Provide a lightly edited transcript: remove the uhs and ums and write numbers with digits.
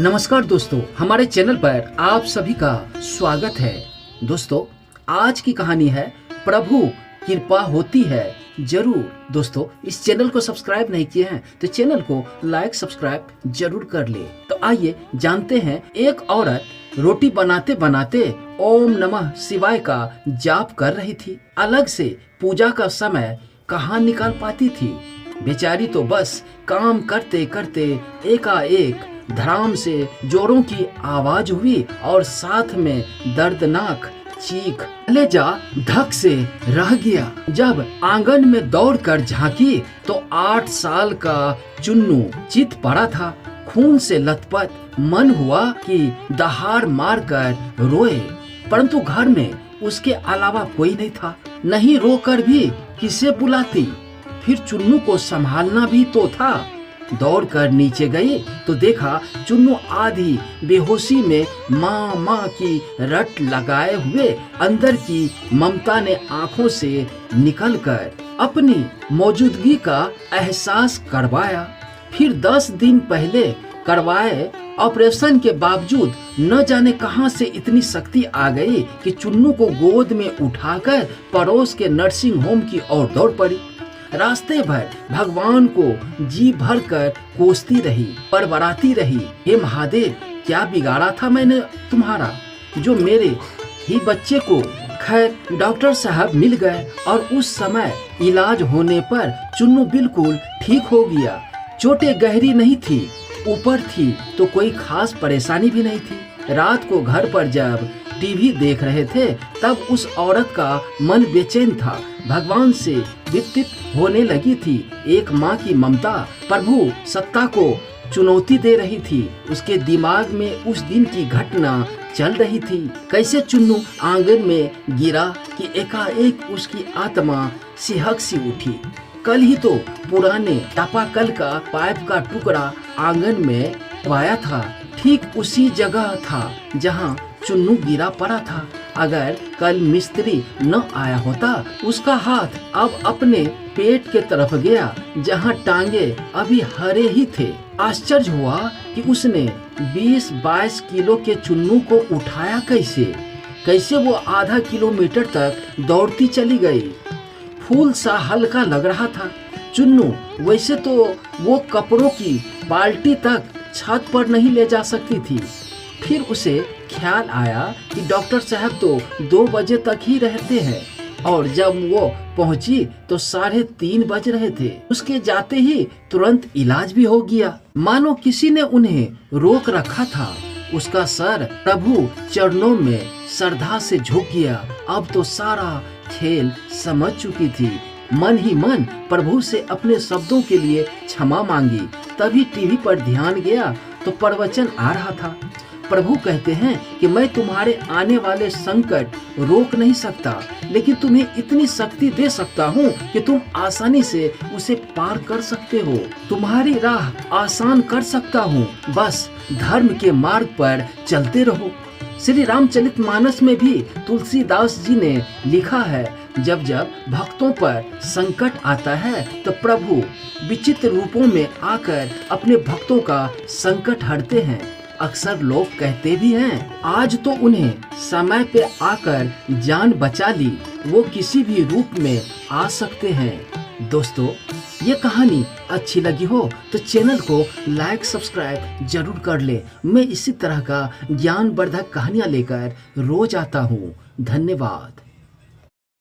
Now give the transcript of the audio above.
नमस्कार दोस्तों, हमारे चैनल पर आप सभी का स्वागत है। दोस्तों, आज की कहानी है प्रभु कृपा होती है जरूर। दोस्तों, इस चैनल को सब्सक्राइब नहीं किए हैं तो चैनल को लाइक सब्सक्राइब जरूर कर ले। तो आइए जानते हैं। एक औरत रोटी बनाते बनाते ओम नमः शिवाय का जाप कर रही थी। अलग से पूजा का समय कहाँ निकाल पाती थी। बेचारी तो बस काम करते करते एकाएक धड़ाम से जोरों की आवाज हुई और साथ में दर्दनाक चीख। कलेजा धक से रह गया। जब आंगन में दौड़कर झांकी तो 8 साल का चुन्नू चित पड़ा था। खून से लथपथ। मन हुआ कि दहाड़ मारकर रोए, परंतु घर में उसके अलावा कोई नहीं था। नहीं रोकर भी किसे बुलाती। फिर चुन्नू को संभालना भी तो था। दौड़कर नीचे गई तो देखा चुन्नू आधी बेहोशी में माँ माँ की रट लगाए हुए। अंदर की ममता ने आंखों से निकलकर अपनी मौजूदगी का एहसास करवाया। फिर 10 दिन पहले करवाए ऑपरेशन के बावजूद न जाने कहां से इतनी शक्ति आ गई कि चुन्नू को गोद में उठाकर पड़ोस के नर्सिंग होम की ओर दौड़ पड़ी। रास्ते भर भगवान को जी भर कर कोसती रही, परवराती रही। हे महादेव, क्या बिगाड़ा था मैंने तुम्हारा जो मेरे ही बच्चे को। खैर डॉक्टर साहब मिल गए और उस समय इलाज होने पर चुन्नू बिल्कुल ठीक हो गया। चोटें गहरी नहीं थी, ऊपर थी तो कोई खास परेशानी भी नहीं थी। रात को घर पर जब टीवी देख रहे थे तब उस औरत का मन बेचैन था। भगवान से विपत्ति होने लगी थी। एक माँ की ममता प्रभु सत्ता को चुनौती दे रही थी। उसके दिमाग में उस दिन की घटना चल रही थी। कैसे चुन्नू आंगन में गिरा कि एकाएक उसकी आत्मा सिहक सी उठी। कल ही तो पुराने चापाकल का पाइप का टुकड़ा आंगन में पाया था। ठीक उसी जगह था जहाँ चुन्नू गिरा पड़ा था। अगर कल मिस्त्री न आया होता, उसका हाथ अब अपने पेट के तरफ गया जहाँ टांगे अभी हरे ही थे। आश्चर्य हुआ कि उसने 20-22 किलो के चुन्नू को उठाया कैसे वो आधा किलोमीटर तक दौड़ती चली गई। फूल सा हल्का लग रहा था। चुन्नू वैसे तो वो कपड़ों की बाल्टी तक छत पर नहीं ले जा सकती थी। फिर उसे ख्याल आया कि डॉक्टर साहब तो 2 बजे तक ही रहते हैं और जब वो पहुंची तो 3:30 बज रहे थे। उसके जाते ही तुरंत इलाज भी हो गया, मानो किसी ने उन्हें रोक रखा था। उसका सर प्रभु चरणों में श्रद्धा से झुक गया। अब तो सारा खेल समझ चुकी थी। मन ही मन प्रभु से अपने शब्दों के लिए क्षमा मांगी। तभी टीवी पर ध्यान गया तो प्रवचन आ रहा था। प्रभु कहते हैं कि मैं तुम्हारे आने वाले संकट रोक नहीं सकता, लेकिन तुम्हें इतनी शक्ति दे सकता हूँ कि तुम आसानी से उसे पार कर सकते हो। तुम्हारी राह आसान कर सकता हूँ, बस धर्म के मार्ग पर चलते रहो। श्री रामचरितमानस में भी तुलसीदास जी ने लिखा है, जब जब भक्तों पर संकट आता है तो प्रभु विचित्र रूपों में आकर अपने भक्तों का संकट हरते हैं। अक्सर लोग कहते भी हैं, आज तो उन्हें समय पे आकर जान बचा ली, वो किसी भी रूप में आ सकते हैं। दोस्तों, ये कहानी अच्छी लगी हो तो चैनल को लाइक सब्सक्राइब जरूर कर ले। मैं इसी तरह का ज्ञानवर्धक कहानियाँ लेकर रोज आता हूँ। धन्यवाद।